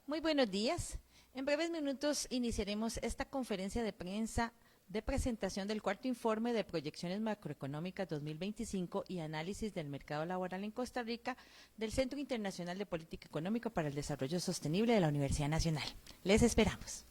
Muy buenos días. En breves minutos iniciaremos esta conferencia de prensa de presentación del cuarto informe de proyecciones macroeconómicas 2025 y análisis del mercado laboral en Costa Rica del Centro Internacional de Política Económica para el Desarrollo Sostenible de la Universidad Nacional. Les esperamos.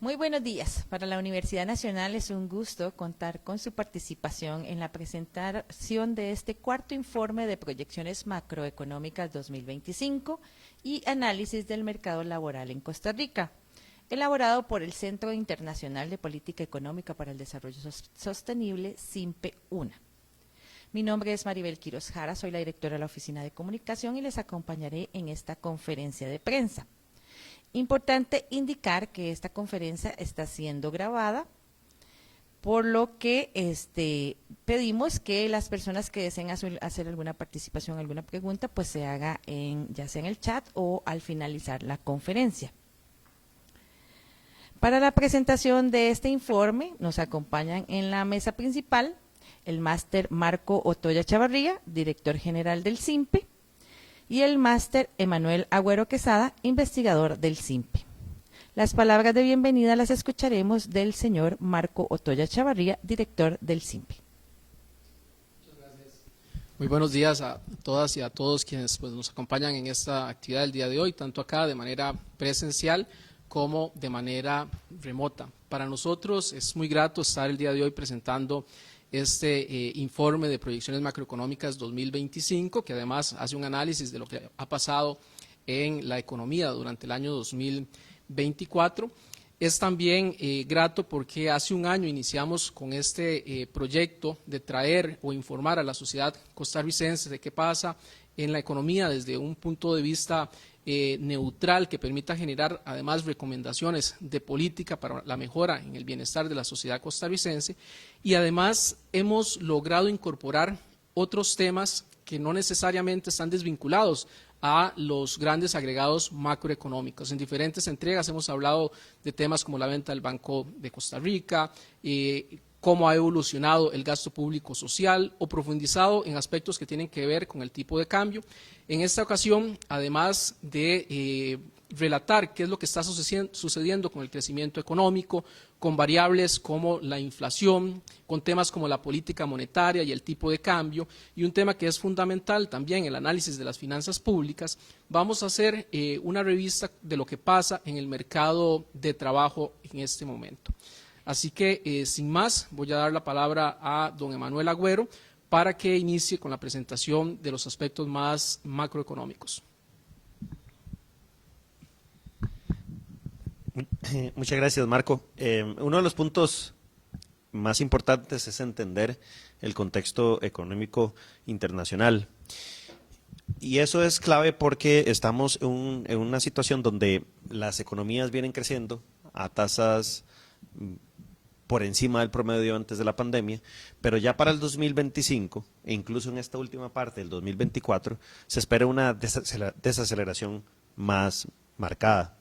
Muy buenos días. Para la Universidad Nacional es un gusto contar con su participación en la presentación de este cuarto informe de proyecciones macroeconómicas 2025 y análisis del mercado laboral en Costa Rica, elaborado por el Centro Internacional de Política Económica para el Desarrollo Sostenible, CIMPE-UNA. Mi nombre es Maribel Quiroz Jara, soy la directora de la Oficina de Comunicación y les acompañaré en esta conferencia de prensa. Importante indicar que esta conferencia está siendo grabada, por lo que pedimos que las personas que deseen hacer alguna participación, alguna pregunta, pues se haga ya sea en el chat o al finalizar la conferencia. Para la presentación de este informe nos acompañan en la mesa principal el máster Marco Otoya Chavarría, director general del CIMPE, y el máster Emanuel Agüero Quesada, investigador del CIMPE. Las palabras de bienvenida las escucharemos del señor Marco Otoya Chavarría, director del CIMPE. Muchas gracias. Muy buenos días a todas y a todos quienes nos acompañan en esta actividad del día de hoy, tanto acá de manera presencial como de manera remota. Para nosotros es muy grato estar el día de hoy presentando este informe de proyecciones macroeconómicas 2025, que además hace un análisis de lo que ha pasado en la economía durante el año 2024. Es también grato porque hace un año iniciamos con este proyecto de traer o informar a la sociedad costarricense de qué pasa en la economía desde un punto de vista neutral que permita generar además recomendaciones de política para la mejora en el bienestar de la sociedad costarricense, y además hemos logrado incorporar otros temas que no necesariamente están desvinculados a los grandes agregados macroeconómicos. En diferentes entregas hemos hablado de temas como la venta del Banco de Costa Rica, cómo ha evolucionado el gasto público social o profundizado en aspectos que tienen que ver con el tipo de cambio. En esta ocasión, además de relatar qué es lo que está sucediendo con el crecimiento económico, con variables como la inflación, con temas como la política monetaria y el tipo de cambio, y un tema que es fundamental también, el análisis de las finanzas públicas, vamos a hacer una revista de lo que pasa en el mercado de trabajo en este momento. Así que, sin más, voy a dar la palabra a don Emanuel Agüero para que inicie con la presentación de los aspectos más macroeconómicos. Muchas gracias, Marco. Uno de los puntos más importantes es entender el contexto económico internacional. Y eso es clave porque estamos en una situación donde las economías vienen creciendo a tasas por encima del promedio antes de la pandemia, pero ya para el 2025 e incluso en esta última parte del 2024 se espera una desaceleración más marcada.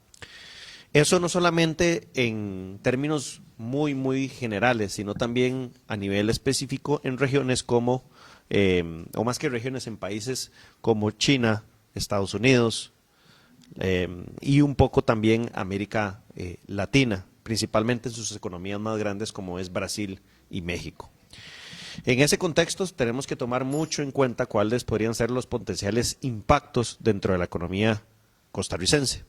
Eso no solamente en términos muy generales, sino también a nivel específico en regiones como, o más que regiones, en países como China, Estados Unidos y un poco también América Latina, principalmente en sus economías más grandes como es Brasil y México. En ese contexto tenemos que tomar mucho en cuenta cuáles podrían ser los potenciales impactos dentro de la economía costarricense.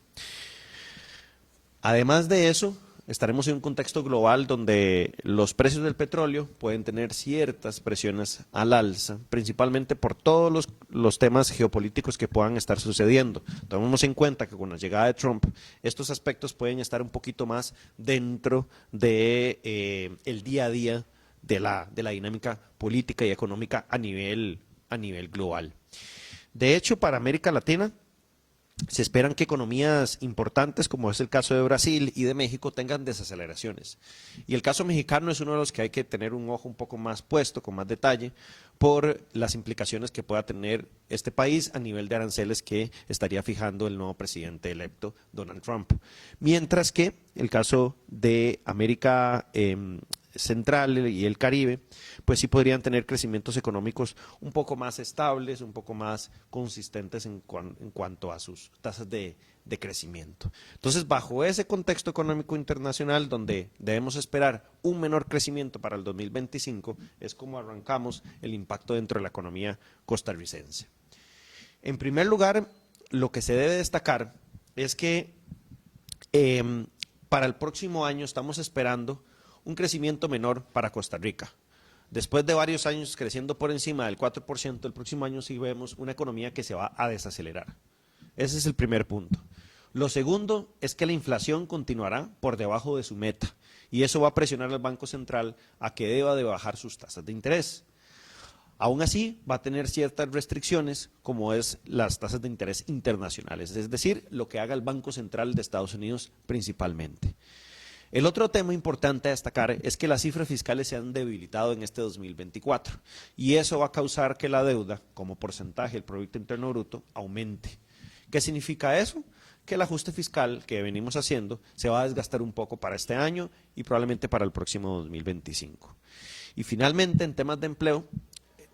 Además de eso, estaremos en un contexto global donde los precios del petróleo pueden tener ciertas presiones al alza, principalmente por todos los temas geopolíticos que puedan estar sucediendo. Tomemos en cuenta que con la llegada de Trump, estos aspectos pueden estar un poquito más dentro de el día a día de la dinámica política y económica a nivel global. De hecho, para América Latina, se esperan que economías importantes, como es el caso de Brasil y de México, tengan desaceleraciones. Y el caso mexicano es uno de los que hay que tener un ojo un poco más puesto, con más detalle, por las implicaciones que pueda tener este país a nivel de aranceles que estaría fijando el nuevo presidente electo, Donald Trump. Mientras que el caso de América Central y el Caribe, pues sí podrían tener crecimientos económicos un poco más estables, un poco más consistentes en cuanto a sus tasas de crecimiento. Entonces, bajo ese contexto económico internacional, donde debemos esperar un menor crecimiento para el 2025, es como arrancamos el impacto dentro de la economía costarricense. En primer lugar, lo que se debe destacar es que para el próximo año estamos esperando un crecimiento menor para Costa Rica. Después de varios años creciendo por encima del 4%, el próximo año sí vemos una economía que se va a desacelerar. Ese es el primer punto. Lo segundo es que la inflación continuará por debajo de su meta y eso va a presionar al Banco Central a que deba de bajar sus tasas de interés. Aún así, va a tener ciertas restricciones, como es las tasas de interés internacionales, es decir, lo que haga el Banco Central de Estados Unidos principalmente. El otro tema importante a destacar es que las cifras fiscales se han debilitado en este 2024 y eso va a causar que la deuda, como porcentaje del Producto Interno Bruto, aumente. ¿Qué significa eso? Que el ajuste fiscal que venimos haciendo se va a desgastar un poco para este año y probablemente para el próximo 2025. Y finalmente, en temas de empleo,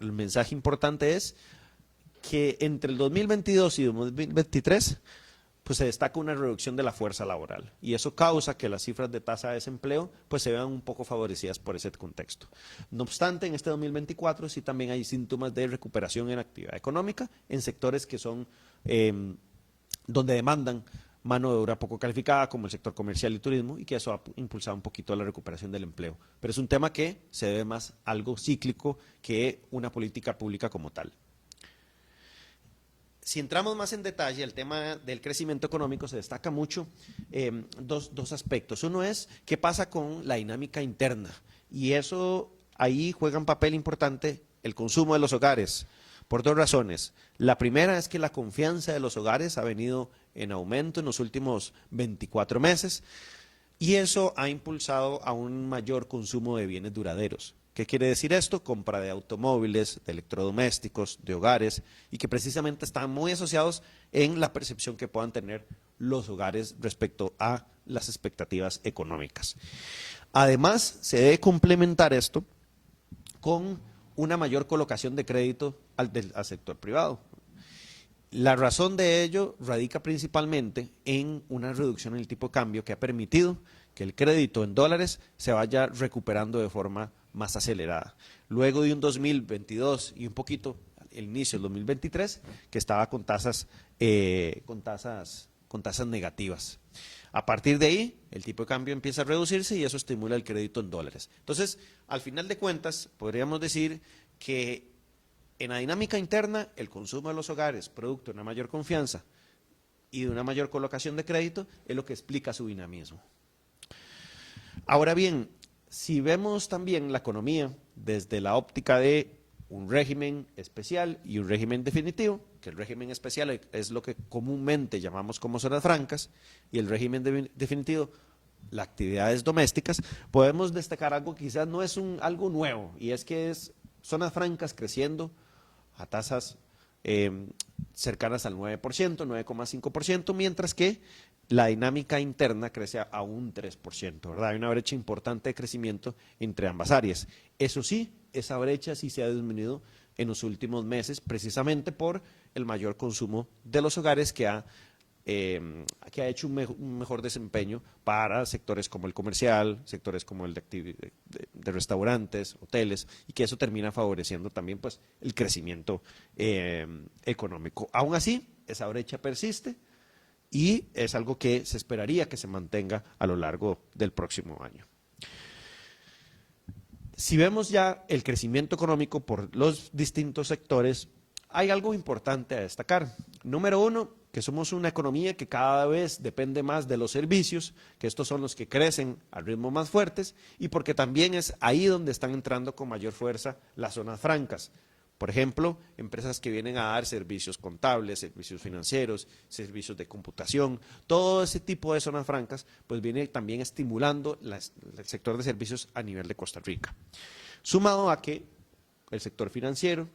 el mensaje importante es que entre el 2022 y 2023 pues se destaca una reducción de la fuerza laboral y eso causa que las cifras de tasa de desempleo pues se vean un poco favorecidas por ese contexto. No obstante, en este 2024 sí también hay síntomas de recuperación en actividad económica en sectores que son donde demandan mano de obra poco calificada, como el sector comercial y turismo, y que eso ha impulsado un poquito la recuperación del empleo. Pero es un tema que se debe más algo cíclico que una política pública como tal. Si entramos más en detalle, el tema del crecimiento económico se destaca mucho dos aspectos. Uno es qué pasa con la dinámica interna, y eso ahí juega un papel importante el consumo de los hogares, por dos razones. La primera es que la confianza de los hogares ha venido en aumento en los últimos 24 meses y eso ha impulsado a un mayor consumo de bienes duraderos. ¿Qué quiere decir esto? Compra de automóviles, de electrodomésticos, de hogares y que precisamente están muy asociados en la percepción que puedan tener los hogares respecto a las expectativas económicas. Además, se debe complementar esto con una mayor colocación de crédito al sector privado. La razón de ello radica principalmente en una reducción en el tipo de cambio que ha permitido que el crédito en dólares se vaya recuperando de forma más acelerada. Luego de un 2022 y un poquito el inicio del 2023 que estaba con tasas negativas. A partir de ahí, el tipo de cambio empieza a reducirse y eso estimula el crédito en dólares. Entonces, al final de cuentas, podríamos decir que en la dinámica interna, el consumo de los hogares, producto de una mayor confianza y de una mayor colocación de crédito, es lo que explica su dinamismo. Ahora bien, si vemos también la economía desde la óptica de un régimen especial y un régimen definitivo, que el régimen especial es lo que comúnmente llamamos como zonas francas y el régimen definitivo, las actividades domésticas, podemos destacar algo que quizás no es algo nuevo y es que es zonas francas creciendo a tasas cercanas al 9%, 9,5%, mientras que la dinámica interna crece a un 3%, ¿verdad? Hay una brecha importante de crecimiento entre ambas áreas. Eso sí, esa brecha sí se ha disminuido en los últimos meses, precisamente por el mayor consumo de los hogares que ha hecho un mejor desempeño para sectores como el comercial, sectores como el de restaurantes, hoteles, y que eso termina favoreciendo también pues, el crecimiento económico. Aún así, esa brecha persiste y es algo que se esperaría que se mantenga a lo largo del próximo año. Si vemos ya el crecimiento económico por los distintos sectores, hay algo importante a destacar. Número uno, que somos una economía que cada vez depende más de los servicios, que estos son los que crecen a ritmos más fuertes y porque también es ahí donde están entrando con mayor fuerza las zonas francas. Por ejemplo, empresas que vienen a dar servicios contables, servicios financieros, servicios de computación, todo ese tipo de zonas francas, pues viene también estimulando el sector de servicios a nivel de Costa Rica. Sumado a que el sector financiero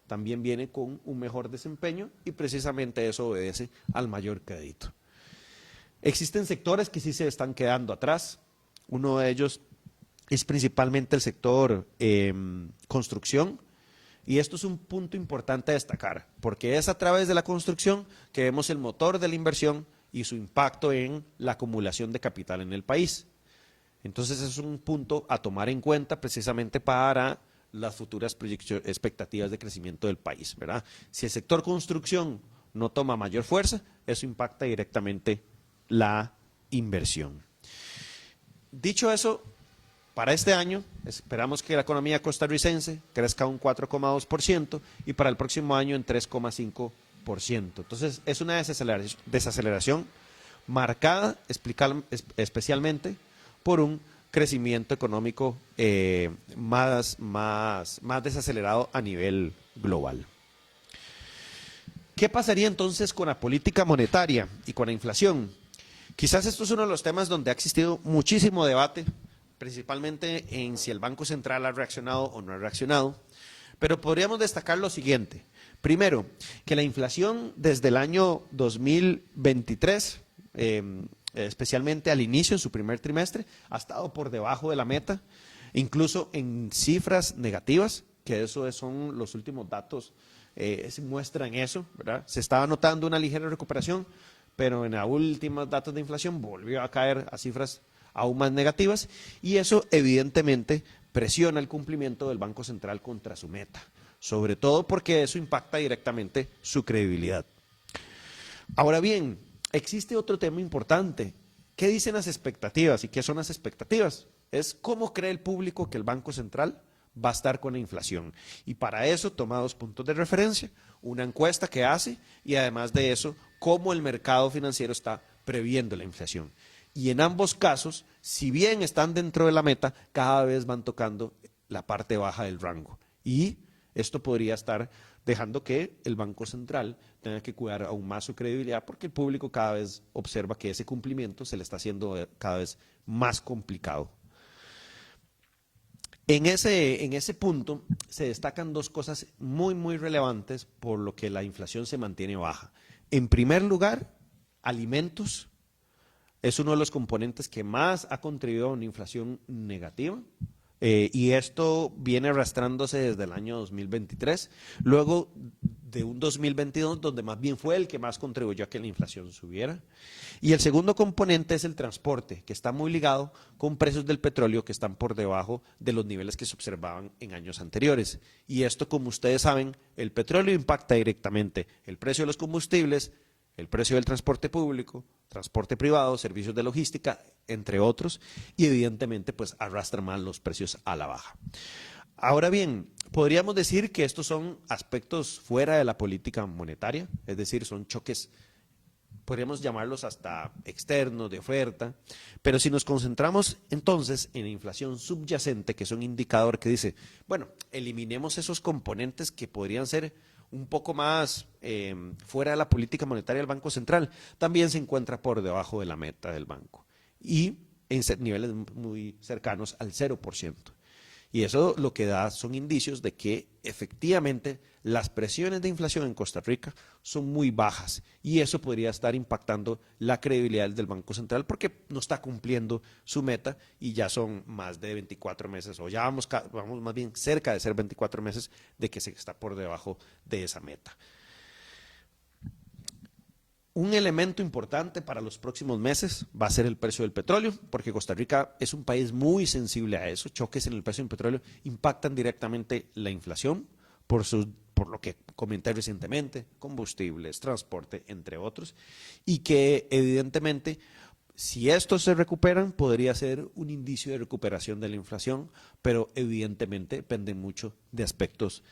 también viene con un mejor desempeño y precisamente eso obedece al mayor crédito. Existen sectores que sí se están quedando atrás, uno de ellos es principalmente el sector construcción. Y esto es un punto importante a destacar, porque es a través de la construcción que vemos el motor de la inversión y su impacto en la acumulación de capital en el país. Entonces es un punto a tomar en cuenta precisamente para las futuras expectativas de crecimiento del país, ¿verdad? Si el sector construcción no toma mayor fuerza, eso impacta directamente la inversión. Dicho eso, para este año esperamos que la economía costarricense crezca un 4,2% y para el próximo año en 3,5%. Entonces es una desaceleración marcada especialmente por un crecimiento económico más desacelerado a nivel global. ¿Qué pasaría entonces con la política monetaria y con la inflación? Quizás esto es uno de los temas donde ha existido muchísimo debate, principalmente en si el Banco Central ha reaccionado o no ha reaccionado, pero podríamos destacar lo siguiente. Primero, que la inflación desde el año 2023, especialmente al inicio, en su primer trimestre, ha estado por debajo de la meta, incluso en cifras negativas, que eso son los últimos datos, muestran eso, ¿verdad? Se estaba notando una ligera recuperación, pero en los últimos datos de inflación volvió a caer a cifras aún más negativas y eso evidentemente presiona el cumplimiento del Banco Central contra su meta, sobre todo porque eso impacta directamente su credibilidad. Ahora bien, existe otro tema importante. ¿Qué dicen las expectativas y qué son las expectativas? Es cómo cree el público que el Banco Central va a estar con la inflación. Y para eso toma 2 puntos de referencia, una encuesta que hace y además de eso, cómo el mercado financiero está previendo la inflación. Y en ambos casos, si bien están dentro de la meta, cada vez van tocando la parte baja del rango. Y esto podría estar dejando que el Banco Central tenga que cuidar aún más su credibilidad porque el público cada vez observa que ese cumplimiento se le está haciendo cada vez más complicado. En ese punto se destacan 2 cosas muy relevantes por lo que la inflación se mantiene baja. En primer lugar, alimentos es uno de los componentes que más ha contribuido a una inflación negativa. Y esto viene arrastrándose desde el año 2023, luego de un 2022 donde más bien fue el que más contribuyó a que la inflación subiera. Y el segundo componente es el transporte, que está muy ligado con precios del petróleo que están por debajo de los niveles que se observaban en años anteriores. Y esto, como ustedes saben, el petróleo impacta directamente el precio de los combustibles, el precio del transporte público, transporte privado, servicios de logística, entre otros, y evidentemente pues arrastra más los precios a la baja. Ahora bien, podríamos decir que estos son aspectos fuera de la política monetaria, es decir, son choques, podríamos llamarlos hasta externos, de oferta, pero si nos concentramos entonces en la inflación subyacente, que es un indicador que dice, bueno, eliminemos esos componentes que podrían ser un poco más fuera de la política monetaria del Banco Central, también se encuentra por debajo de la meta del banco y en niveles muy cercanos al 0%. Y eso lo que da son indicios de que efectivamente las presiones de inflación en Costa Rica son muy bajas y eso podría estar impactando la credibilidad del Banco Central porque no está cumpliendo su meta y ya son más de 24 meses o ya vamos más bien cerca de ser 24 meses de que se está por debajo de esa meta. Un elemento importante para los próximos meses va a ser el precio del petróleo, porque Costa Rica es un país muy sensible a eso. Choques en el precio del petróleo impactan directamente la inflación por lo que comenté recientemente, combustibles, transporte, entre otros, y que evidentemente si estos se recuperan podría ser un indicio de recuperación de la inflación, pero evidentemente depende mucho de aspectos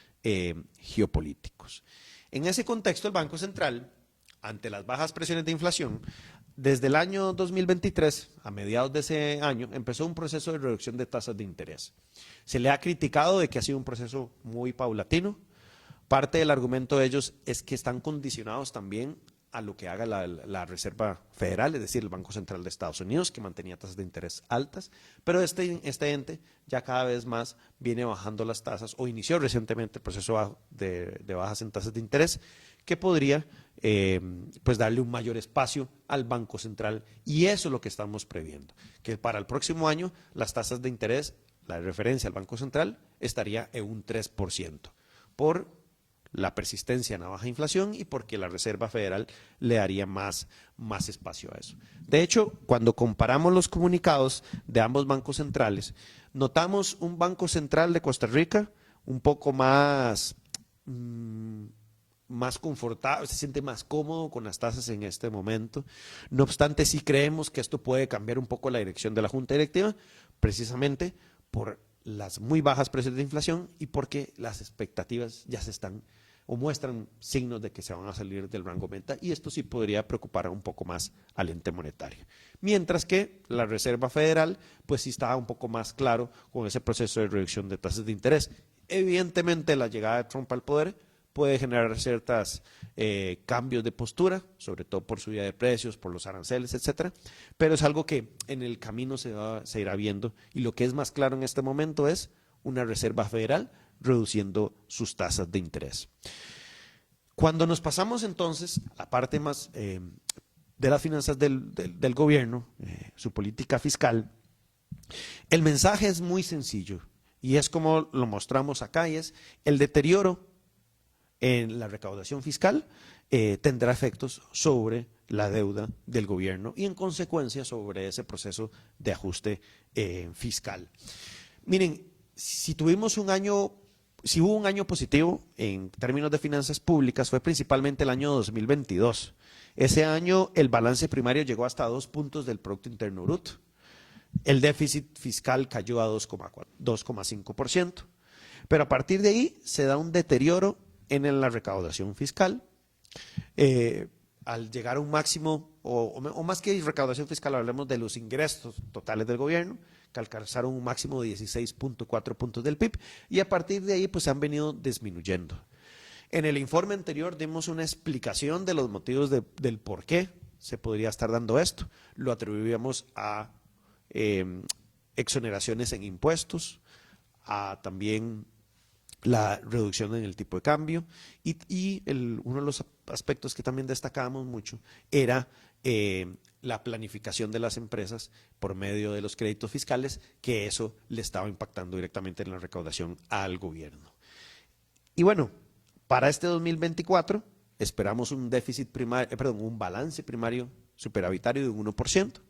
geopolíticos. En ese contexto el Banco Central, ante las bajas presiones de inflación, desde el año 2023, a mediados de ese año, empezó un proceso de reducción de tasas de interés. Se le ha criticado de que ha sido un proceso muy paulatino. Parte del argumento de ellos es que están condicionados también a lo que haga la Reserva Federal, es decir, el Banco Central de Estados Unidos, que mantenía tasas de interés altas, pero este ente ya cada vez más viene bajando las tasas, o inició recientemente el proceso de bajas en tasas de interés, que podría pues darle un mayor espacio al Banco Central, y eso es lo que estamos previendo, que para el próximo año las tasas de interés, la de referencia al Banco Central, estaría en un 3%, por la persistencia en la baja inflación y porque la Reserva Federal le daría más espacio a eso. De hecho, cuando comparamos los comunicados de ambos bancos centrales, notamos un Banco Central de Costa Rica un poco más más confortable, se siente más cómodo con las tasas en este momento. No obstante, sí creemos que esto puede cambiar un poco la dirección de la Junta Directiva, precisamente por las muy bajas precios de inflación y porque las expectativas ya se están o muestran signos de que se van a salir del rango meta, y esto sí podría preocupar un poco más al ente monetario. Mientras que la Reserva Federal pues sí está un poco más claro con ese proceso de reducción de tasas de interés. Evidentemente la llegada de Trump al poder puede generar ciertos cambios de postura, sobre todo por subida de precios, por los aranceles, etcétera, pero es algo que en el camino se irá viendo, y lo que es más claro en este momento es una Reserva Federal reduciendo sus tasas de interés. Cuando nos pasamos entonces a la parte más de las finanzas del gobierno, su política fiscal, el mensaje es muy sencillo y es como lo mostramos acá, y es el deterioro en la recaudación fiscal tendrá efectos sobre la deuda del gobierno y en consecuencia sobre ese proceso de ajuste fiscal. Miren, si hubo un año positivo en términos de finanzas públicas, fue principalmente el año 2022. Ese año el balance primario llegó hasta 2 puntos del Producto Interno Bruto. El déficit fiscal cayó a 2,5%. Pero a partir de ahí se da un deterioro en la recaudación fiscal. Al llegar a un máximo, o más que recaudación fiscal, hablemos de los ingresos totales del gobierno, que alcanzaron un máximo de 16,4 puntos del PIB, y a partir de ahí pues se han venido disminuyendo. En el informe anterior dimos una explicación de los motivos del por qué se podría estar dando esto. Lo atribuíamos a exoneraciones en impuestos, a también la reducción en el tipo de cambio, y uno de los aspectos que también destacábamos mucho era la planificación de las empresas por medio de los créditos fiscales, que eso le estaba impactando directamente en la recaudación al gobierno. Y bueno, para este 2024 esperamos un balance primario superavitario de un 1%,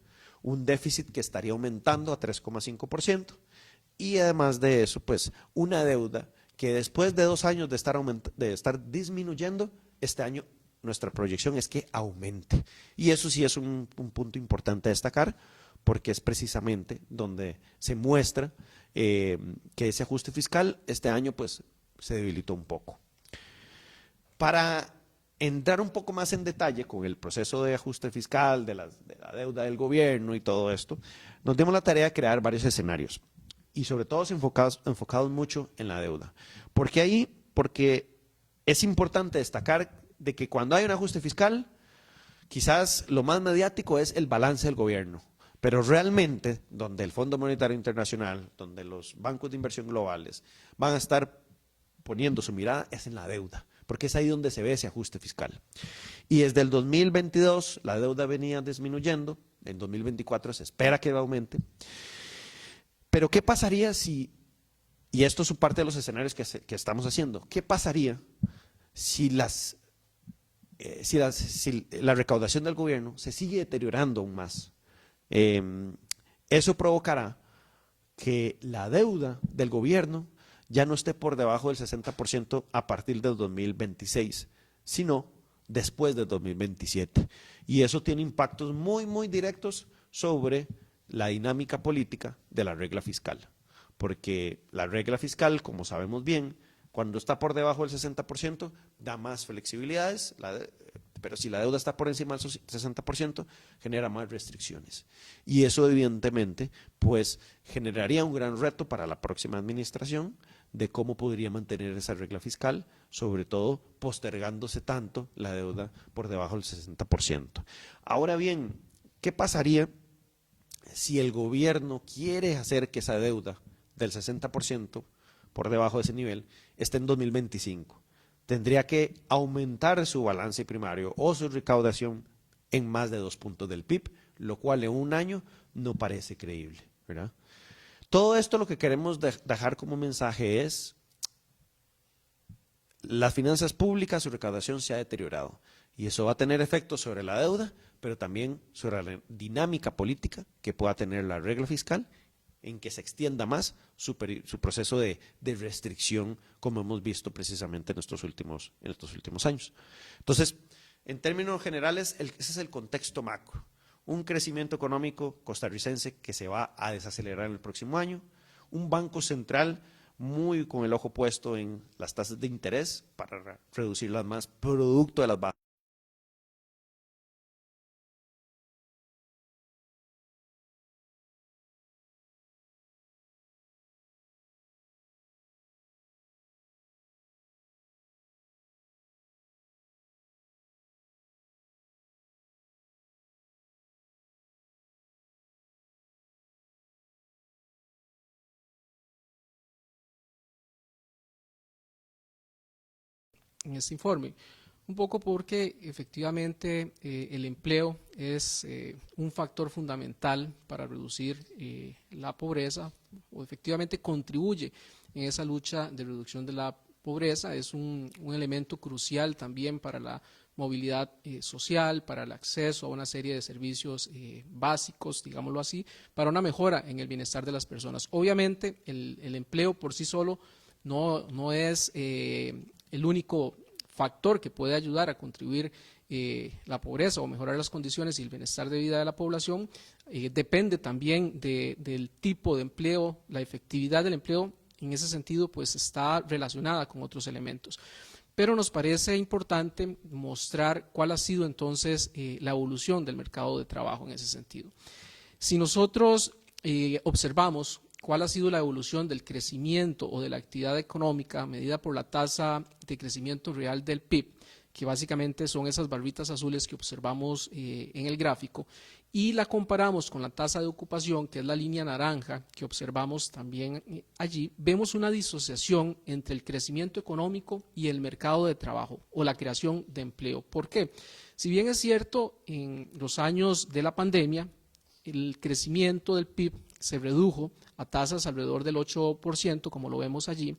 un déficit que estaría aumentando a 3,5%, y además de eso, pues una deuda que después de 2 años de estar disminuyendo, este año nuestra proyección es que aumente. Y eso sí es un punto importante a destacar, porque es precisamente donde se muestra que ese ajuste fiscal este año pues se debilitó un poco. Para entrar un poco más en detalle con el proceso de ajuste fiscal, de la deuda del gobierno y todo esto, nos dimos la tarea de crear varios escenarios, y sobre todo enfocados mucho en la deuda. ¿Por qué ahí? Porque es importante destacar de que cuando hay un ajuste fiscal, quizás lo más mediático es el balance del gobierno, pero realmente donde el Fondo Monetario Internacional, donde los bancos de inversión globales van a estar poniendo su mirada es en la deuda, porque es ahí donde se ve ese ajuste fiscal. Y desde el 2022 la deuda venía disminuyendo, en 2024 se espera que aumente. Pero ¿qué pasaría si, y esto es parte de los escenarios que estamos haciendo, qué pasaría si la recaudación del gobierno se sigue deteriorando aún más? Eso provocará que la deuda del gobierno ya no esté por debajo del 60% a partir del 2026, sino después del 2027. Y eso tiene impactos muy, muy directos sobre la dinámica política de la regla fiscal, porque la regla fiscal, como sabemos bien, cuando está por debajo del 60% da más flexibilidades, pero si la deuda está por encima del 60% genera más restricciones, y eso evidentemente pues generaría un gran reto para la próxima administración de cómo podría mantener esa regla fiscal, sobre todo postergándose tanto la deuda por debajo del 60%. Ahora bien, ¿qué pasaría si el gobierno quiere hacer que esa deuda del 60% por debajo de ese nivel esté en 2025? Tendría que aumentar su balance primario o su recaudación en más de 2 puntos del PIB, lo cual en un año no parece creíble, ¿verdad? Todo esto lo que queremos dejar como mensaje es: las finanzas públicas, su recaudación se ha deteriorado, y eso va a tener efectos sobre la deuda, pero también sobre la dinámica política que pueda tener la regla fiscal en que se extienda más su proceso de restricción, como hemos visto precisamente en estos últimos años. Entonces, en términos generales, ese es el contexto macro. Un crecimiento económico costarricense que se va a desacelerar en el próximo año, un banco central muy con el ojo puesto en las tasas de interés para reducirlas más, producto de las bajas. En este informe. Un poco porque efectivamente el empleo es un factor fundamental para reducir la pobreza, o efectivamente contribuye en esa lucha de reducción de la pobreza. Es un elemento crucial también para la movilidad social, para el acceso a una serie de servicios básicos, digámoslo así, para una mejora en el bienestar de las personas. Obviamente el empleo por sí solo no es el único factor que puede ayudar a contribuir la pobreza o mejorar las condiciones y el bienestar de vida de la población. Depende también del tipo de empleo, la efectividad del empleo, en ese sentido pues está relacionada con otros elementos. Pero nos parece importante mostrar cuál ha sido entonces la evolución del mercado de trabajo en ese sentido. Si nosotros observamos cuál ha sido la evolución del crecimiento o de la actividad económica medida por la tasa de crecimiento real del PIB, que básicamente son esas barritas azules que observamos en el gráfico, y la comparamos con la tasa de ocupación, que es la línea naranja que observamos también allí, vemos una disociación entre el crecimiento económico y el mercado de trabajo o la creación de empleo. ¿Por qué? Si bien es cierto, en los años de la pandemia, el crecimiento del PIB se redujo a tasas alrededor del 8%, como lo vemos allí,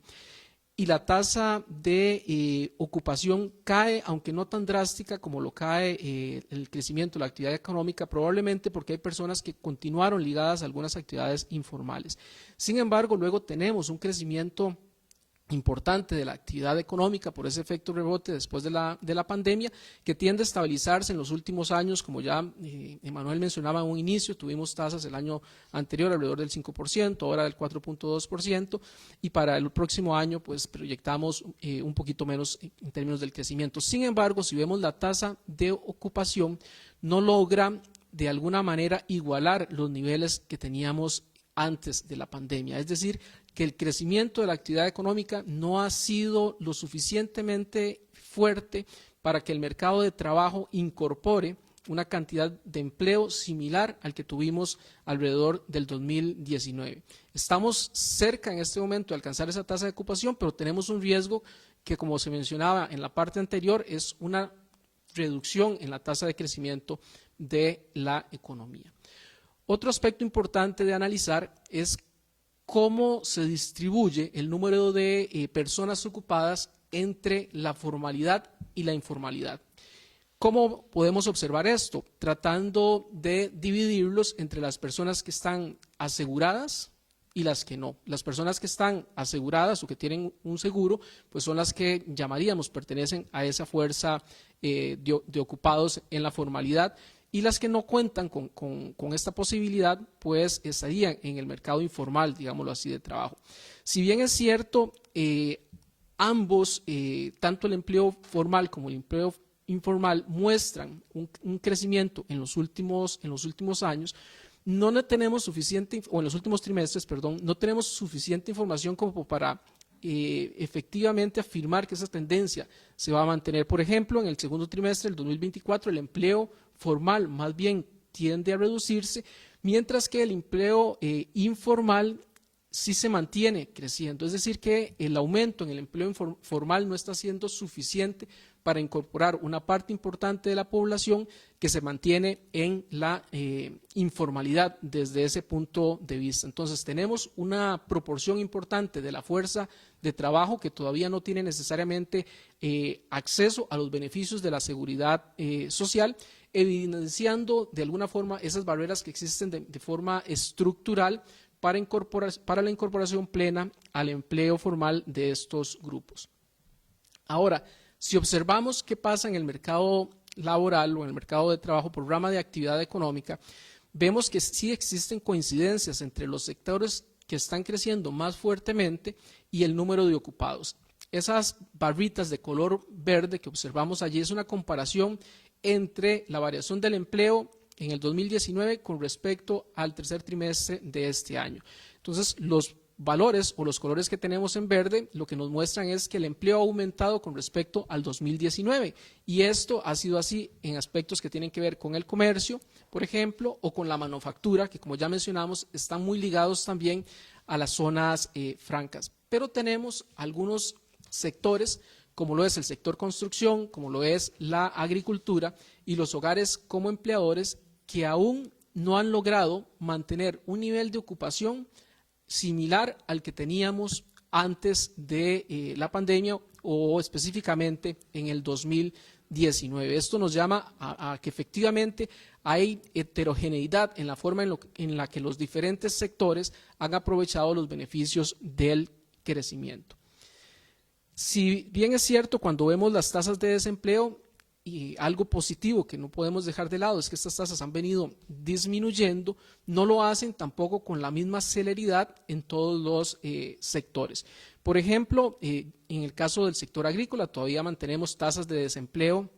y la tasa de ocupación cae, aunque no tan drástica como lo cae el crecimiento de la actividad económica, probablemente porque hay personas que continuaron ligadas a algunas actividades informales. Sin embargo, luego tenemos un crecimiento importante de la actividad económica por ese efecto rebote después de la pandemia, que tiende a estabilizarse en los últimos años. Como ya Emanuel mencionaba en un inicio, tuvimos tasas el año anterior alrededor del 5%, ahora del 4.2%, y para el próximo año pues proyectamos un poquito menos en términos del crecimiento. Sin embargo, si vemos la tasa de ocupación, no logra de alguna manera igualar los niveles que teníamos antes de la pandemia, es decir, que el crecimiento de la actividad económica no ha sido lo suficientemente fuerte para que el mercado de trabajo incorpore una cantidad de empleo similar al que tuvimos alrededor del 2019. Estamos cerca en este momento de alcanzar esa tasa de ocupación, pero tenemos un riesgo que, como se mencionaba en la parte anterior, es una reducción en la tasa de crecimiento de la economía. Otro aspecto importante de analizar es cómo se distribuye el número de personas ocupadas entre la formalidad y la informalidad. ¿Cómo podemos observar esto? Tratando de dividirlos entre las personas que están aseguradas y las que no. Las personas que están aseguradas o que tienen un seguro, pues son las que llamaríamos pertenecen a esa fuerza de ocupados en la formalidad, y las que no cuentan con esta posibilidad, pues estarían en el mercado informal, digámoslo así, de trabajo. Si bien es cierto, ambos, tanto el empleo formal como el empleo informal, muestran un crecimiento en los últimos años, no tenemos suficiente, o en los últimos trimestres, perdón, no tenemos suficiente información como para efectivamente afirmar que esa tendencia se va a mantener. Por ejemplo, en el segundo trimestre del 2024 el empleo formal más bien tiende a reducirse, mientras que el empleo informal sí se mantiene creciendo. Es decir, que el aumento en el empleo formal no está siendo suficiente para incorporar una parte importante de la población que se mantiene en la informalidad desde ese punto de vista. Entonces tenemos una proporción importante de la fuerza de trabajo que todavía no tiene necesariamente acceso a los beneficios de la seguridad social, evidenciando de alguna forma esas barreras que existen de forma estructural para la incorporación plena al empleo formal de estos grupos. Ahora, si observamos qué pasa en el mercado laboral o en el mercado de trabajo por rama de actividad económica, vemos que sí existen coincidencias entre los sectores que están creciendo más fuertemente y el número de ocupados. Esas barritas de color verde que observamos allí es una comparación entre la variación del empleo en el 2019 con respecto al tercer trimestre de este año. Entonces, los valores o los colores que tenemos en verde lo que nos muestran es que el empleo ha aumentado con respecto al 2019 y esto ha sido así en aspectos que tienen que ver con el comercio, por ejemplo, o con la manufactura, que como ya mencionamos están muy ligados también a las zonas francas. Pero tenemos algunos sectores como lo es el sector construcción, como lo es la agricultura y los hogares como empleadores que aún no han logrado mantener un nivel de ocupación similar al que teníamos antes de la pandemia o específicamente en el 2019. Esto nos llama a que efectivamente hay heterogeneidad en la forma en la que los diferentes sectores han aprovechado los beneficios del crecimiento. Si bien es cierto, cuando vemos las tasas de desempleo, y algo positivo que no podemos dejar de lado es que estas tasas han venido disminuyendo, no lo hacen tampoco con la misma celeridad en todos los sectores. Por ejemplo, en el caso del sector agrícola todavía mantenemos tasas de desempleo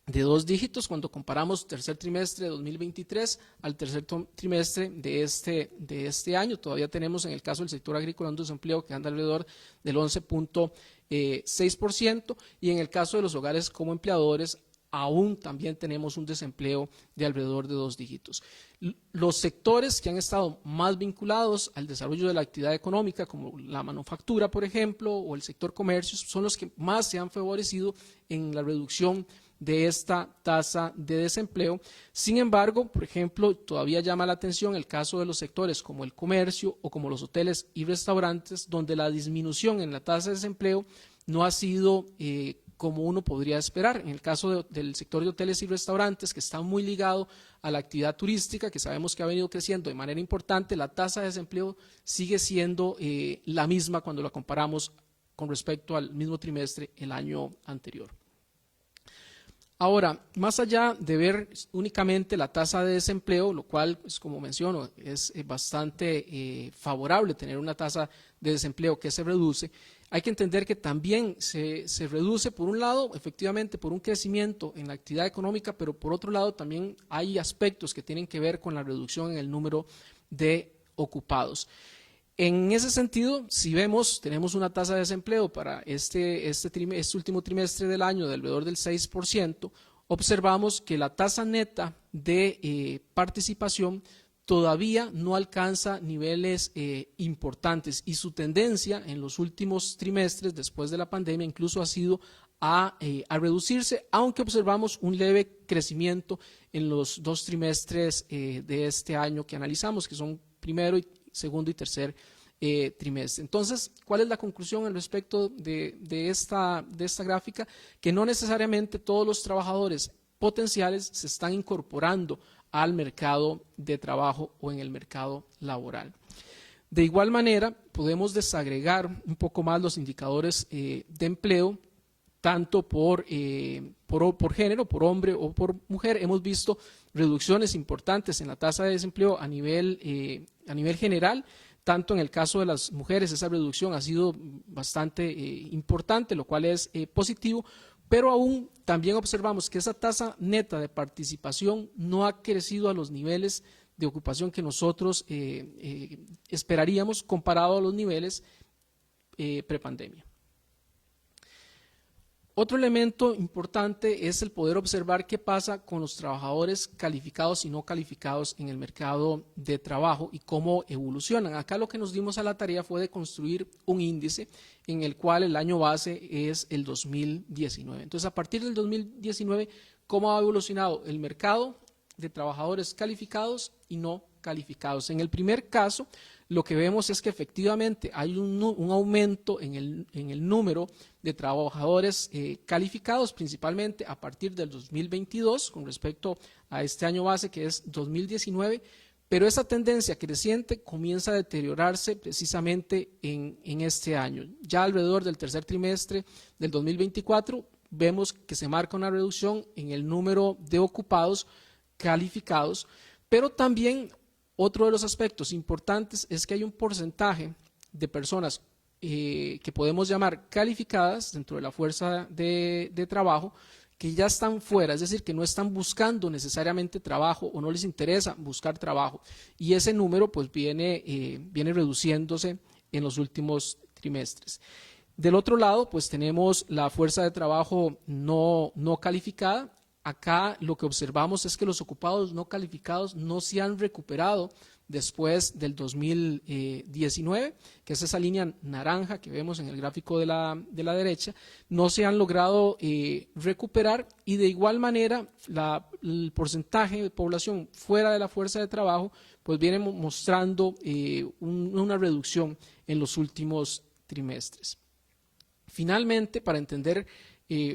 de 2 dígitos cuando comparamos tercer trimestre de 2023 al tercer trimestre de este año. Todavía tenemos en el caso del sector agrícola un desempleo que anda alrededor del 11.6% y en el caso de los hogares como empleadores aún también tenemos un desempleo de alrededor de 2 dígitos. Los sectores que han estado más vinculados al desarrollo de la actividad económica, como la manufactura, por ejemplo, o el sector comercio, son los que más se han favorecido en la reducción de esta tasa de desempleo. Sin embargo, por ejemplo, todavía llama la atención el caso de los sectores como el comercio o como los hoteles y restaurantes, donde la disminución en la tasa de desempleo no ha sido como uno podría esperar. En el caso del sector de hoteles y restaurantes, que está muy ligado a la actividad turística, que sabemos que ha venido creciendo de manera importante, la tasa de desempleo sigue siendo la misma cuando la comparamos con respecto al mismo trimestre el año anterior. Ahora, más allá de ver únicamente la tasa de desempleo, lo cual, pues, como menciono, es bastante favorable tener una tasa de desempleo que se reduce, hay que entender que también se reduce, por un lado, efectivamente, por un crecimiento en la actividad económica, pero por otro lado también hay aspectos que tienen que ver con la reducción en el número de ocupados. En ese sentido, si vemos, tenemos una tasa de desempleo para este último trimestre del año de alrededor del 6%, observamos que la tasa neta de participación todavía no alcanza niveles importantes y su tendencia en los últimos trimestres después de la pandemia incluso ha sido a reducirse, aunque observamos un leve crecimiento en los 2 trimestres de este año que analizamos, que son primero, segundo y tercer trimestre. Entonces, ¿cuál es la conclusión al respecto de esta gráfica? Que no necesariamente todos los trabajadores potenciales se están incorporando al mercado de trabajo o en el mercado laboral. De igual manera, podemos desagregar un poco más los indicadores de empleo, tanto por género, por hombre o por mujer. Hemos visto reducciones importantes en la tasa de desempleo a nivel general. Tanto en el caso de las mujeres, esa reducción ha sido bastante importante, lo cual es positivo, pero aún también observamos que esa tasa neta de participación no ha crecido a los niveles de ocupación que nosotros esperaríamos comparado a los niveles prepandemia. Otro elemento importante es el poder observar qué pasa con los trabajadores calificados y no calificados en el mercado de trabajo y cómo evolucionan. Acá lo que nos dimos a la tarea fue de construir un índice en el cual el año base es el 2019. Entonces, a partir del 2019, ¿cómo ha evolucionado el mercado de trabajadores calificados y no calificados? En el primer caso, lo que vemos es que efectivamente hay un aumento en el número de trabajadores calificados, principalmente a partir del 2022 con respecto a este año base que es 2019, pero esa tendencia creciente comienza a deteriorarse precisamente en este año. Ya alrededor del tercer trimestre del 2024 vemos que se marca una reducción en el número de ocupados calificados, pero también otro de los aspectos importantes es que hay un porcentaje de personas que podemos llamar calificadas dentro de la fuerza de trabajo, que ya están fuera, es decir, que no están buscando necesariamente trabajo o no les interesa buscar trabajo. Y ese número pues viene reduciéndose en los últimos trimestres. Del otro lado, pues tenemos la fuerza de trabajo no calificada. Acá lo que observamos es que los ocupados no calificados no se han recuperado después del 2019, que es esa línea naranja que vemos en el gráfico de la derecha, no se han logrado recuperar, y de igual manera el porcentaje de población fuera de la fuerza de trabajo pues viene mostrando una reducción en los últimos trimestres. Finalmente, para entender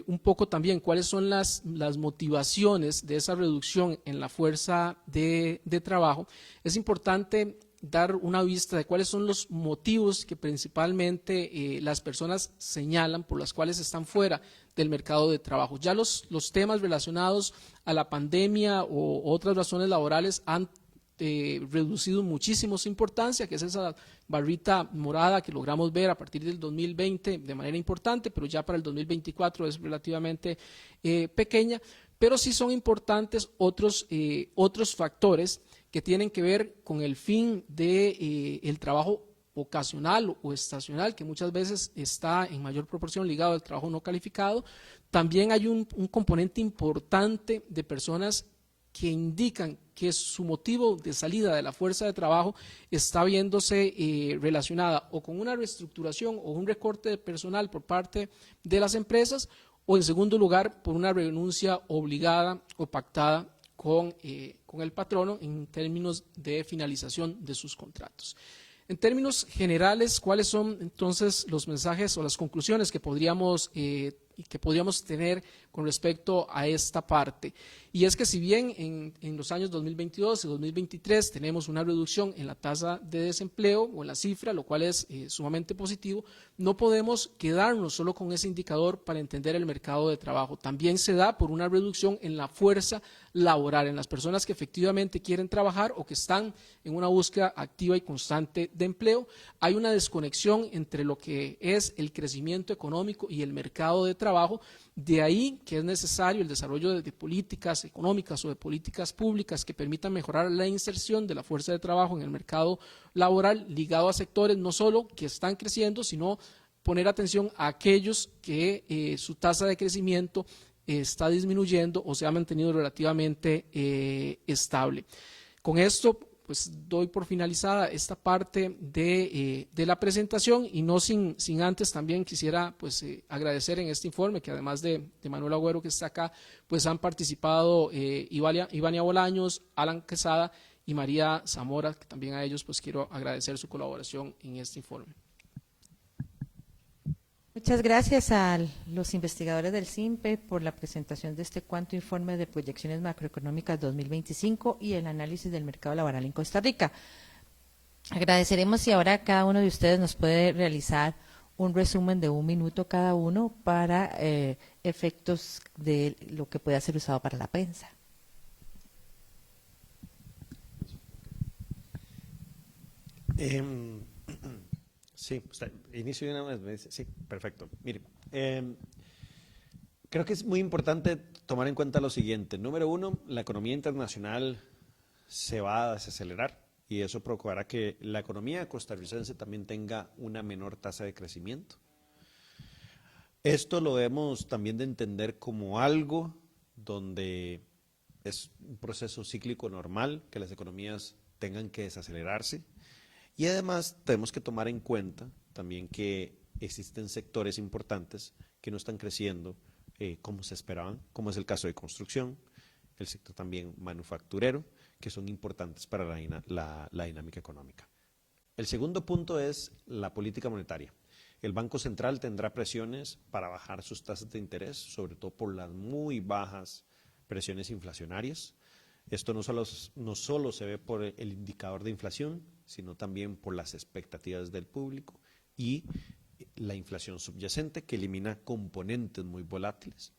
un poco también cuáles son las motivaciones de esa reducción en la fuerza de trabajo, es importante dar una vista de cuáles son los motivos que principalmente las personas señalan por las cuales están fuera del mercado de trabajo. Ya los temas relacionados a la pandemia o otras razones laborales han reducido muchísimo su importancia, que es esa barrita morada que logramos ver a partir del 2020 de manera importante, pero ya para el 2024 es relativamente pequeña, pero sí son importantes otros factores que tienen que ver con el fin de el trabajo ocasional o estacional, que muchas veces está en mayor proporción ligado al trabajo no calificado. También hay un componente importante de personas que indican que su motivo de salida de la fuerza de trabajo está viéndose relacionada o con una reestructuración o un recorte de personal por parte de las empresas, o en segundo lugar por una renuncia obligada o pactada con el patrono en términos de finalización de sus contratos. En términos generales, ¿cuáles son entonces los mensajes o las conclusiones que podríamos tener con respecto a esta parte? Y es que si bien en los años 2022 y 2023 tenemos una reducción en la tasa de desempleo o en la cifra, lo cual es sumamente positivo, no podemos quedarnos solo con ese indicador para entender el mercado de trabajo. También se da por una reducción en la fuerza laboral, en las personas que efectivamente quieren trabajar o que están en una búsqueda activa y constante de empleo. Hay una desconexión entre lo que es el crecimiento económico y el mercado de trabajo. De ahí que es necesario el desarrollo de políticas económicas o de políticas públicas que permitan mejorar la inserción de la fuerza de trabajo en el mercado laboral, ligado a sectores no solo que están creciendo, sino poner atención a aquellos que su tasa de crecimiento está disminuyendo o se ha mantenido relativamente estable. Con esto pues doy por finalizada esta parte de la presentación, y no sin antes también quisiera pues agradecer en este informe que además de Manuel Agüero, que está acá, pues han participado Ivania Bolaños, Alan Quesada y María Zamora, que también a ellos pues quiero agradecer su colaboración en este informe. Muchas gracias a los investigadores del CIMPE por la presentación de este cuarto informe de proyecciones macroeconómicas 2025 y el análisis del mercado laboral en Costa Rica. Agradeceremos si ahora cada uno de ustedes nos puede realizar un resumen de 1 minuto cada uno para efectos de lo que pueda ser usado para la prensa. Sí, inicio de una vez. Sí, perfecto. Mire, creo que es muy importante tomar en cuenta lo siguiente. Número uno, la economía internacional se va a desacelerar y eso provocará que la economía costarricense también tenga una menor tasa de crecimiento. Esto lo debemos también de entender como algo donde es un proceso cíclico normal, que las economías tengan que desacelerarse. Y además tenemos que tomar en cuenta también que existen sectores importantes que no están creciendo como se esperaban, como es el caso de construcción, el sector también manufacturero, que son importantes para la dinámica económica. El segundo punto es la política monetaria. El Banco Central tendrá presiones para bajar sus tasas de interés, sobre todo por las muy bajas presiones inflacionarias. Esto no solo se ve por el indicador de inflación, sino también por las expectativas del público y la inflación subyacente, que elimina componentes muy volátiles.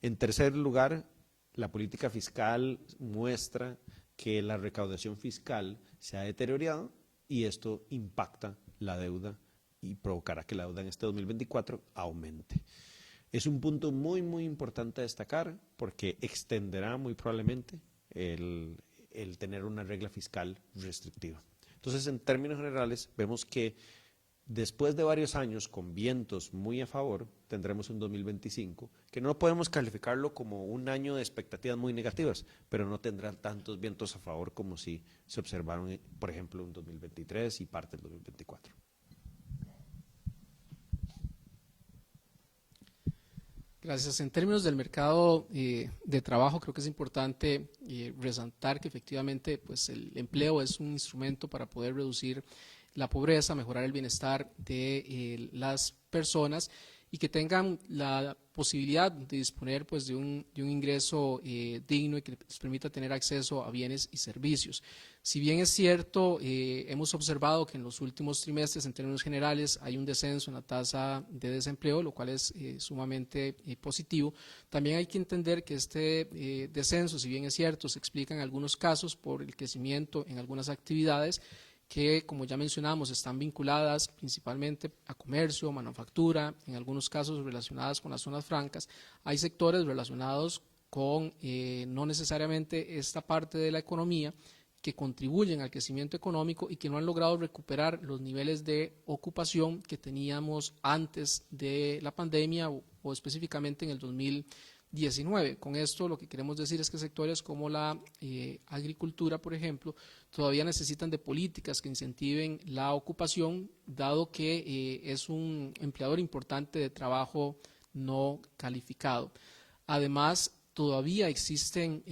En tercer lugar, la política fiscal muestra que la recaudación fiscal se ha deteriorado y esto impacta la deuda y provocará que la deuda en este 2024 aumente. Es un punto muy, muy importante a destacar porque extenderá muy probablemente el tener una regla fiscal restrictiva. Entonces, en términos generales, vemos que después de varios años con vientos muy a favor, tendremos un 2025 que no podemos calificarlo como un año de expectativas muy negativas, pero no tendrá tantos vientos a favor como si se observaron, por ejemplo, en 2023 y parte del 2024. Gracias. En términos del mercado de trabajo, creo que es importante resaltar que efectivamente pues, el empleo es un instrumento para poder reducir la pobreza, mejorar el bienestar de las personas y que tengan la posibilidad de disponer pues, de un ingreso digno y que les permita tener acceso a bienes y servicios. Si bien es cierto, hemos observado que en los últimos trimestres, en términos generales, hay un descenso en la tasa de desempleo, lo cual es sumamente positivo. También hay que entender que este descenso, si bien es cierto, se explica en algunos casos por el crecimiento en algunas actividades, que, como ya mencionamos, están vinculadas principalmente a comercio, manufactura, en algunos casos relacionadas con las zonas francas. Hay sectores relacionados con no necesariamente esta parte de la economía que contribuyen al crecimiento económico y que no han logrado recuperar los niveles de ocupación que teníamos antes de la pandemia o específicamente en el 2019. Con esto lo que queremos decir es que sectores como la agricultura, por ejemplo, todavía necesitan de políticas que incentiven la ocupación, dado que es un empleador importante de trabajo no calificado. Además, todavía existen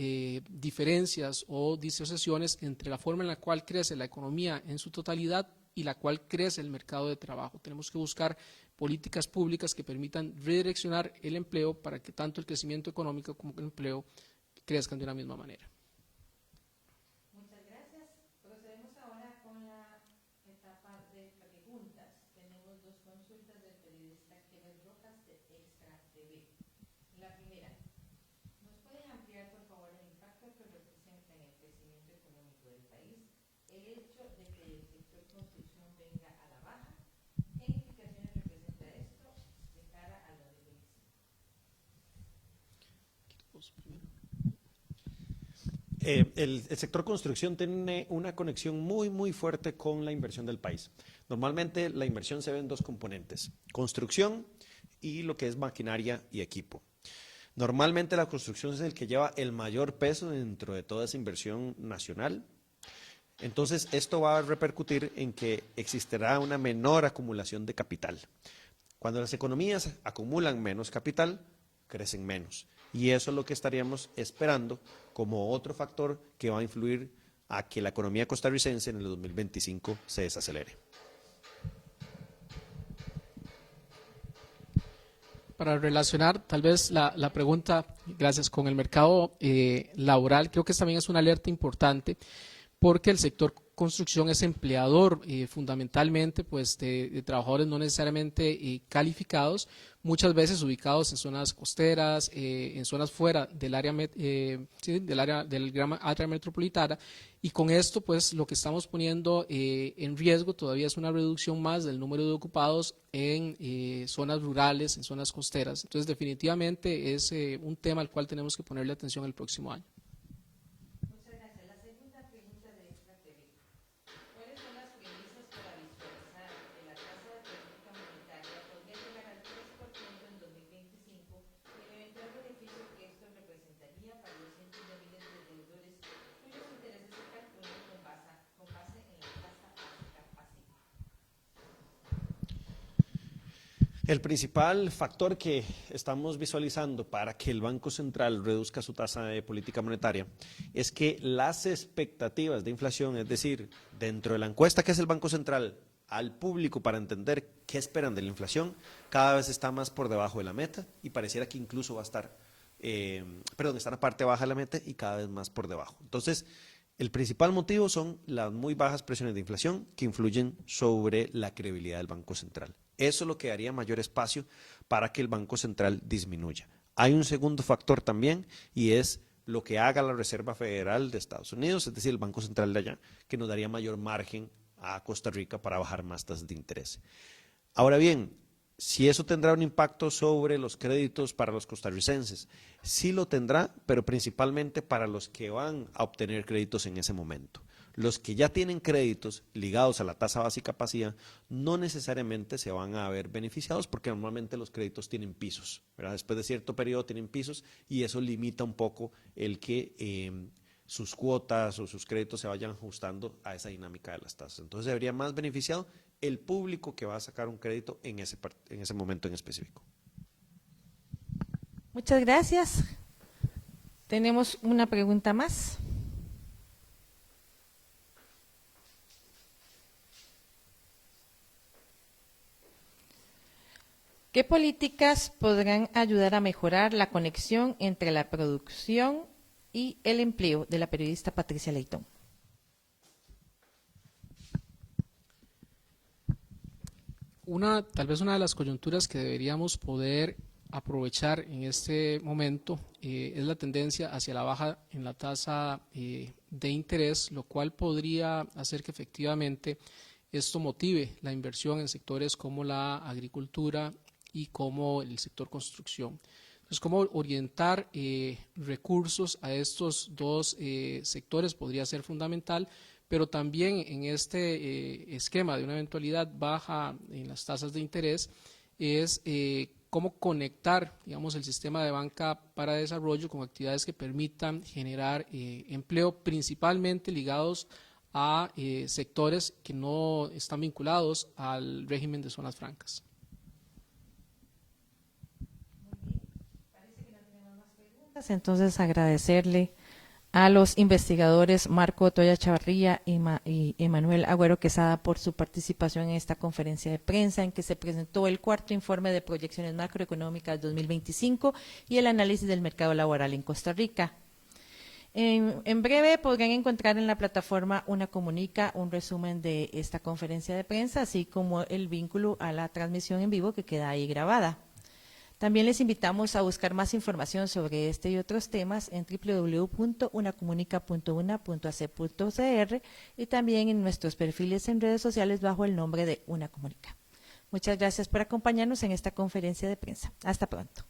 diferencias o disociaciones entre la forma en la cual crece la economía en su totalidad y la cual crece el mercado de trabajo. Tenemos que buscar políticas públicas que permitan redireccionar el empleo para que tanto el crecimiento económico como el empleo crezcan de una misma manera. Muchas gracias. Procedemos ahora con la etapa de preguntas. Tenemos dos consultas del periodista Kevin Rojas de Extra TV. La primera, ¿nos pueden ampliar por favor el impacto que representa en el crecimiento económico del país el hecho de que el sector construcción venga a la baja? ¿Qué implicaciones representa esto de cara al 2025? El sector construcción tiene una conexión muy, muy fuerte con la inversión del país. Normalmente la inversión se ve en dos componentes, construcción y lo que es maquinaria y equipo. Normalmente la construcción es el que lleva el mayor peso dentro de toda esa inversión nacional. Entonces, esto va a repercutir en que existirá una menor acumulación de capital. Cuando las economías acumulan menos capital, crecen menos. Y eso es lo que estaríamos esperando como otro factor que va a influir a que la economía costarricense en el 2025 se desacelere. Para relacionar tal vez la pregunta, gracias, con el mercado laboral, creo que también es una alerta importante porque el sector construcción es empleador fundamentalmente pues, de trabajadores no necesariamente calificados, muchas veces ubicados en zonas costeras, en zonas fuera del área, del gran área metropolitana, y con esto pues lo que estamos poniendo en riesgo todavía es una reducción más del número de ocupados en zonas rurales, en zonas costeras. Entonces definitivamente es un tema al cual tenemos que ponerle atención el próximo año. El principal factor que estamos visualizando para que el Banco Central reduzca su tasa de política monetaria es que las expectativas de inflación, es decir, dentro de la encuesta que es el Banco Central al público para entender qué esperan de la inflación, cada vez está más por debajo de la meta y pareciera que incluso va a estar está en la parte baja de la meta y cada vez más por debajo. Entonces, el principal motivo son las muy bajas presiones de inflación que influyen sobre la credibilidad del Banco Central. Eso es lo que daría mayor espacio para que el Banco Central disminuya. Hay un segundo factor también y es lo que haga la Reserva Federal de Estados Unidos, es decir, el Banco Central de allá, que nos daría mayor margen a Costa Rica para bajar más tasas de interés. Ahora bien, si eso tendrá un impacto sobre los créditos para los costarricenses, sí lo tendrá, pero principalmente para los que van a obtener créditos en ese momento. Los que ya tienen créditos ligados a la tasa básica pasiva no necesariamente se van a ver beneficiados porque normalmente los créditos tienen pisos, ¿verdad? Después de cierto periodo tienen pisos y eso limita un poco el que sus cuotas o sus créditos se vayan ajustando a esa dinámica de las tasas. Entonces debería más beneficiado el público que va a sacar un crédito en ese momento en específico. Muchas gracias. Tenemos una pregunta más. ¿Qué políticas podrán ayudar a mejorar la conexión entre la producción y el empleo? De la periodista Patricia Leitón. Tal vez una de las coyunturas que deberíamos poder aprovechar en este momento es la tendencia hacia la baja en la tasa de interés, lo cual podría hacer que efectivamente esto motive la inversión en sectores como la agricultura y como el sector construcción. Entonces, cómo orientar recursos a estos dos sectores podría ser fundamental, pero también en este esquema de una eventualidad baja en las tasas de interés es cómo conectar, digamos, el sistema de banca para desarrollo con actividades que permitan generar empleo, principalmente ligados a sectores que no están vinculados al régimen de zonas francas. Entonces, agradecerle a los investigadores Marco Otoya Chavarría y Emanuel Agüero Quesada por su participación en esta conferencia de prensa en que se presentó el cuarto informe de proyecciones macroeconómicas 2025 y el análisis del mercado laboral en Costa Rica. En breve podrán encontrar en la plataforma Una Comunica un resumen de esta conferencia de prensa, así como el vínculo a la transmisión en vivo que queda ahí grabada. También les invitamos a buscar más información sobre este y otros temas en www.unacomunica.una.ac.cr y también en nuestros perfiles en redes sociales bajo el nombre de Una Comunica. Muchas gracias por acompañarnos en esta conferencia de prensa. Hasta pronto.